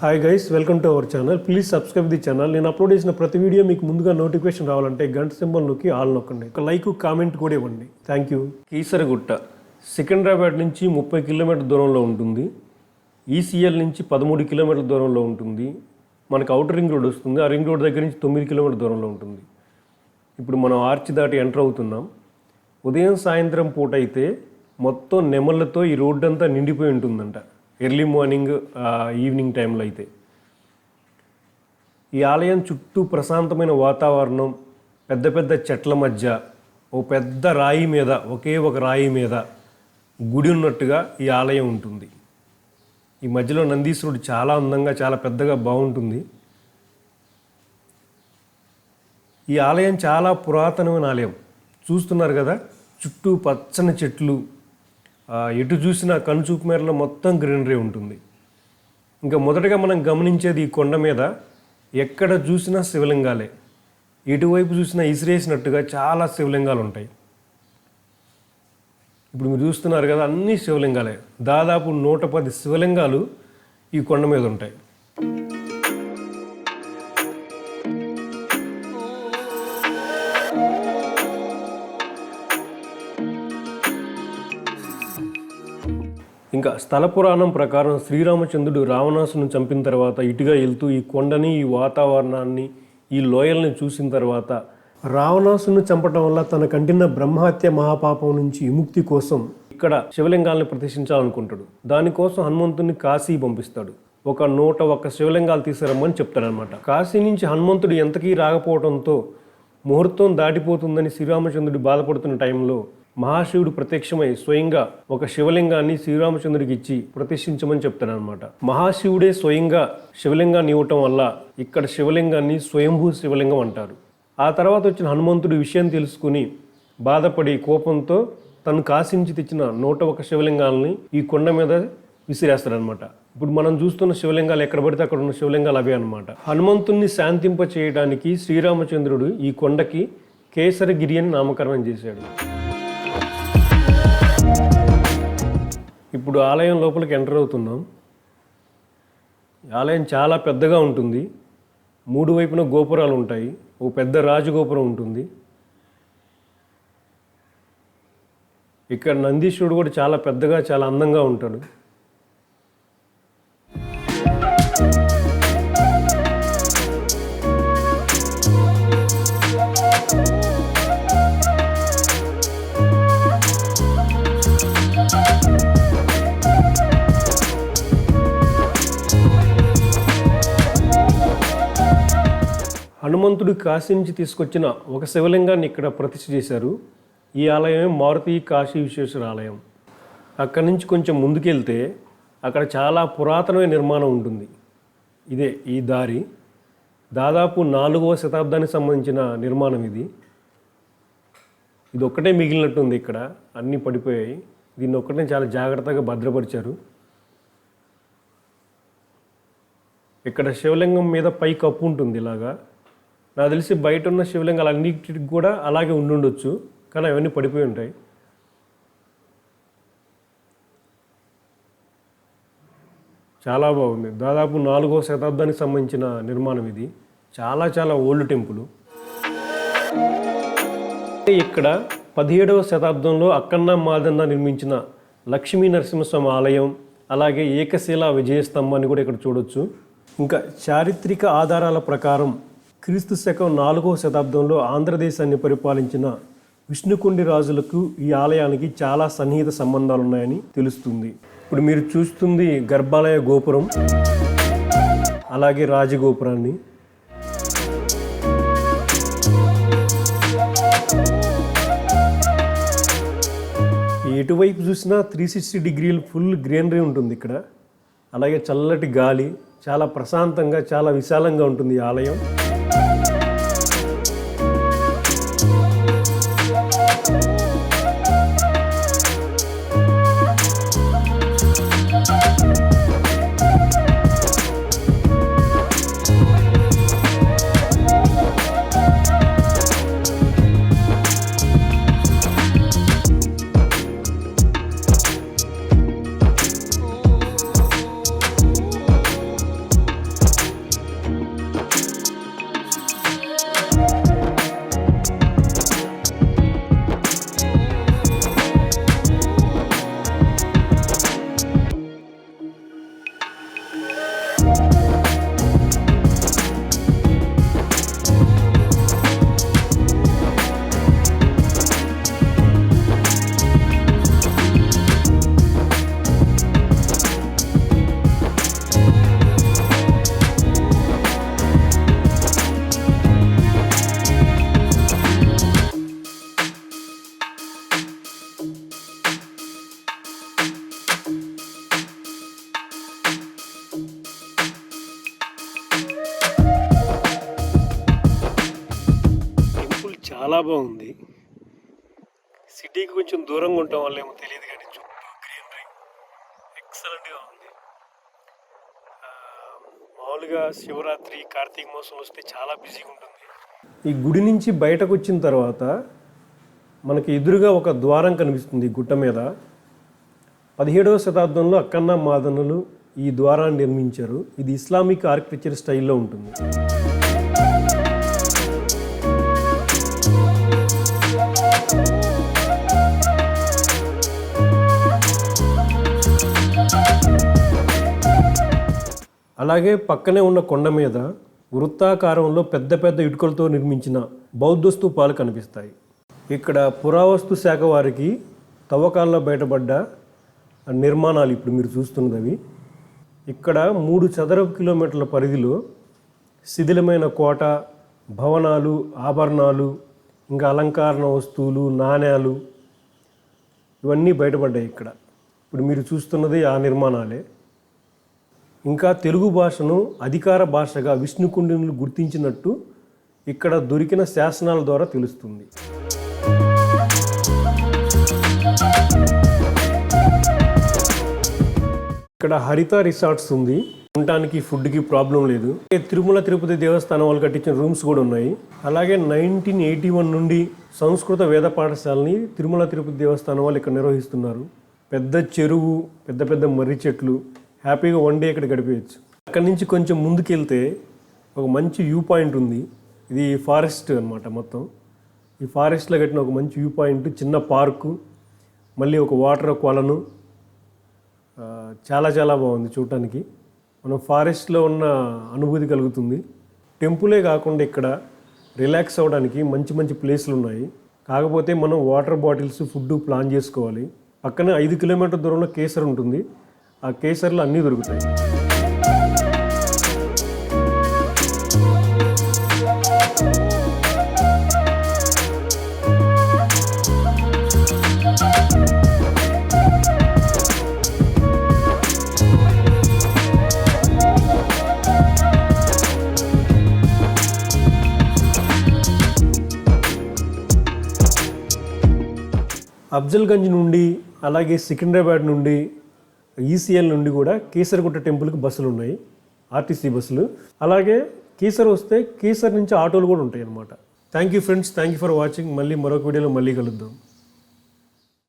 Hi guys, welcome to our channel. Please subscribe the channel. నేను upload చేసిన ప్రతి video మీకు ముందుగా నోటిఫికేషన్ రావాలంటే గంట సింబల్ నొక్కి ఆల్ నొక్కండి. ఒక లైక్, కామెంట్ కూడా ఇవ్వండి. Thank you. కీసరగుట్ట సికింద్రాబాద్ నుంచి 30 కిలోమీటర్ల దూరంలో ఉంటుంది. ఈసీఎల్ నుంచి 13 కిలోమీటర్ల దూరంలో ఉంటుంది. మనకు అవుటర్ రింగ్ రోడ్ వస్తుంది. ఆ రింగ్ రోడ్ దగ్గర నుంచి 9 కిలోమీటర్ల దూరంలో ఉంటుంది. ఇప్పుడు మనం ఆర్చ్ దాటి ఎంటర్ అవుతున్నాం. ఉదయం సాయంత్రం పూట అయితే మొత్తం నెమళ్ళతో ఈ రోడ్డు అంతా నిండిపోయి ఉంటుందంట. ఎర్లీ మార్నింగ్ ఈవినింగ్ టైంలో అయితే ఈ ఆలయం చుట్టూ ప్రశాంతమైన వాతావరణం, పెద్ద పెద్ద చెట్ల మధ్య ఓ పెద్ద రాయి మీద, ఒకే ఒక రాయి మీద గుడి ఉన్నట్టుగా ఈ ఆలయం ఉంటుంది. ఈ మధ్యలో నందీశ్వరుడు చాలా అందంగా, చాలా పెద్దగా బాగుంటుంది. ఈ ఆలయం చాలా పురాతనమైన ఆలయం. చూస్తున్నారు కదా, చుట్టూ పచ్చని చెట్లు, ఎటు చూసినా కనుచూపు మేరలో మొత్తం గ్రీనరీ ఉంటుంది. ఇంకా మొదటగా మనం గమనించేది ఈ కొండ మీద ఎక్కడ చూసినా శివలింగాలే. ఎటువైపు చూసినా ఇసిరేసినట్టుగా చాలా శివలింగాలు ఉంటాయి. ఇప్పుడు మీరు చూస్తున్నారు కదా, అన్నీ శివలింగాలే. దాదాపు 110 శివలింగాలు ఈ కొండ మీద ఉంటాయి. ఇంకా స్థల పురాణం ప్రకారం శ్రీరామచంద్రుడు రావణాసును చంపిన తర్వాత ఇటుగా వెళ్తూ ఈ కొండని, ఈ వాతావరణాన్ని, ఈ లోయల్ని చూసిన తర్వాత రావణాసును చంపటం వల్ల తన కంటిన బ్రహ్మహత్య మహాపాపం నుంచి విముక్తి కోసం ఇక్కడ శివలింగాలను ప్రతిష్ఠించాలనుకుంటాడు. దానికోసం హనుమంతుడిని కాశీ పంపిస్తాడు. ఒక 101 శివలింగాలు తీసుకురమ్మని చెప్తాడనమాట. కాశీ నుంచి హనుమంతుడు ఎంతకీ రాకపోవడంతో ముహూర్తం దాటిపోతుందని శ్రీరామచంద్రుడు బాధపడుతున్న టైంలో మహాశివుడు ప్రత్యక్షమై స్వయంగా ఒక శివలింగాన్ని శ్రీరామచంద్రుడికి ఇచ్చి ప్రతిష్ఠించమని చెప్తాడనమాట. మహాశివుడే స్వయంగా శివలింగాన్ని ఇవ్వటం వల్ల ఇక్కడ శివలింగాన్ని స్వయంభూ శివలింగం అంటారు. ఆ తర్వాత వచ్చిన హనుమంతుడు విషయం తెలుసుకుని బాధపడి కోపంతో తను కాశీ నుంచి తెచ్చిన 101 శివలింగాలని ఈ కొండ మీద విసిరేస్తాడనమాట. ఇప్పుడు మనం చూస్తున్న శివలింగాలు ఎక్కడ పడితే అక్కడ ఉన్న శివలింగాలు అవే అనమాట. హనుమంతుణ్ణి శాంతింప చేయడానికి శ్రీరామచంద్రుడు ఈ కొండకి కేసరగిరి అని నామకరణం చేశాడు. ఇప్పుడు ఆలయం లోపలికి ఎంటర్ అవుతున్నాం. ఆలయం చాలా పెద్దగా ఉంటుంది. 3 వైపున గోపురాలు ఉంటాయి. ఓ పెద్ద రాజగోపురం ఉంటుంది. ఇక్కడ నందీశ్వరుడు కూడా చాలా పెద్దగా, చాలా అందంగా ఉంటాడు. హనుమంతుడు కాశీ నుంచి తీసుకొచ్చిన ఒక శివలింగాన్ని ఇక్కడ ప్రతిష్ఠ చేశారు. ఈ ఆలయమే మారుతి కాశీ విశ్వేశ్వర ఆలయం. అక్కడి నుంచి కొంచెం ముందుకెళ్తే అక్కడ చాలా పురాతనమైన నిర్మాణం ఉంటుంది. ఇదే ఈ దారి. దాదాపు 4వ శతాబ్దానికి సంబంధించిన నిర్మాణం ఇది. ఇది ఒక్కటే మిగిలినట్టుంది. ఇక్కడ అన్నీ పడిపోయాయి. దీన్ని ఒక్కటే చాలా జాగ్రత్తగా భద్రపరిచారు. ఇక్కడ శివలింగం మీద పై కప్పు ఉంటుంది ఇలాగా. నాకు తెలిసి బయట ఉన్న శివలింగాలు అన్నిటికి కూడా అలాగే ఉండుండొచ్చు, కానీ అవన్నీ పడిపోయి ఉంటాయి. చాలా బాగుంది. దాదాపు 4వ శతాబ్దానికి సంబంధించిన నిర్మాణం ఇది. చాలా చాలా ఓల్డ్ టెంపుల్. ఇక్కడ 17వ శతాబ్దంలో అక్కన్న మాదన్న నిర్మించిన లక్ష్మీ నరసింహస్వామి ఆలయం, అలాగే ఏకశిలా విజయస్తంభాన్ని కూడా ఇక్కడ చూడొచ్చు. ఇంకా చారిత్రక ఆధారాల ప్రకారం క్రీస్తు శకం 4వ శతాబ్దంలో ఆంధ్రదేశాన్ని పరిపాలించిన విష్ణుకుండి రాజులకు ఈ ఆలయానికి చాలా సన్నిహిత సంబంధాలు ఉన్నాయని తెలుస్తుంది. ఇప్పుడు మీరు చూస్తుంది గర్భాలయ గోపురం, అలాగే రాజగోపురాన్ని. ఎటువైపు చూసినా 360 డిగ్రీలు ఫుల్ గ్రీనరీ ఉంటుంది ఇక్కడ. అలాగే చల్లటి గాలి, చాలా ప్రశాంతంగా, చాలా విశాలంగా ఉంటుంది ఈ ఆలయం. చాలా బాగుంది. సిటీకి కొంచెం దూరంగా ఉండటం వల్ల ఏమో తెలియదు కానీ చుట్టూ గ్రీనరీ ఎక్సలెంట్గా ఉంది. మామూలుగా శివరాత్రి కార్తీక మాసం వస్తే చాలా బిజీగా ఉంటుంది. ఈ గుడి నుంచి బయటకు వచ్చిన తర్వాత మనకి ఎదురుగా ఒక ద్వారం కనిపిస్తుంది గుట్ట మీద. 17వ శతాబ్దంలో అక్కన్న మాదనులు ఈ ద్వారాన్ని నిర్మించారు. ఇది ఇస్లామిక్ ఆర్కిటెక్చర్ స్టైల్లో ఉంటుంది. అలాగే పక్కనే ఉన్న కొండ మీద వృత్తాకారంలో పెద్ద పెద్ద ఇటుకలతో నిర్మించిన బౌద్ధ స్తూపాలు కనిపిస్తాయి. ఇక్కడ పురావస్తు శాఖ వారికి తవ్వకాల్లో బయటపడ్డ నిర్మాణాలు ఇప్పుడు మీరు చూస్తున్నవి. ఇక్కడ 3 చదరపు కిలోమీటర్ల పరిధిలో శిథిలమైన కోట, భవనాలు, ఆభరణాలు, ఇంకా అలంకరణ వస్తువులు, నాణ్యాలు ఇవన్నీ బయటపడ్డాయి ఇక్కడ. ఇప్పుడు మీరు చూస్తున్నది ఆ నిర్మాణాలే. ఇంకా తెలుగు భాషను అధికార భాషగా విష్ణుకుండినులు గుర్తించినట్టు ఇక్కడ దొరికిన శాసనాల ద్వారా తెలుస్తుంది. ఇక్కడ హరిత రిసార్ట్స్ ఉంది. ఉండటానికి ఫుడ్కి ప్రాబ్లం లేదు. తిరుమల తిరుపతి దేవస్థానం వాళ్ళు కట్టించిన రూమ్స్ కూడా ఉన్నాయి. అలాగే 1981 నుండి సంస్కృత వేద పాఠశాలని తిరుమల తిరుపతి దేవస్థానం వాళ్ళు ఇక్కడ నిర్వహిస్తున్నారు. పెద్ద చెరువు, పెద్ద పెద్ద మర్రి చెట్లు, హ్యాపీగా వన్ డే ఇక్కడ గడిపేయచ్చు. అక్కడి నుంచి కొంచెం ముందుకు వెళ్తే ఒక మంచి వ్యూ పాయింట్ ఉంది. ఇది ఫారెస్ట్ అనమాట. మొత్తం ఈ ఫారెస్ట్లో కట్టిన ఒక మంచి వ్యూ పాయింట్, చిన్న పార్కు, మళ్ళీ ఒక వాటర్ కొలను, చాలా చాలా బాగుంది చూడటానికి. మనం ఫారెస్ట్లో ఉన్న అనుభూతి కలుగుతుంది. టెంపులే కాకుండా ఇక్కడ రిలాక్స్ అవ్వడానికి మంచి మంచి ప్లేస్లు ఉన్నాయి. కాకపోతే మనం వాటర్ బాటిల్స్, ఫుడ్ ప్లాన్ చేసుకోవాలి. పక్కనే 5 కిలోమీటర్ల దూరంలో కేసర్ ఉంటుంది. ఆ కేసర్లో అన్నీ దొరుకుతాయి. అఫ్జల్గంజ్ నుండి, అలాగే సికింద్రాబాద్ నుండి, ఈసీఎల్ నుండి కూడా కేసరగుట్ట టెంపుల్కి బస్సులు ఉన్నాయి, ఆర్టీసీ బస్సులు. అలాగే కేసర్ వస్తే కేసర్ నుంచి ఆటోలు కూడా ఉంటాయి అన్నమాట. Thank you friends, thank you for watching. మళ్ళీ మరొక వీడియోలో మళ్ళీ కలుద్దాం.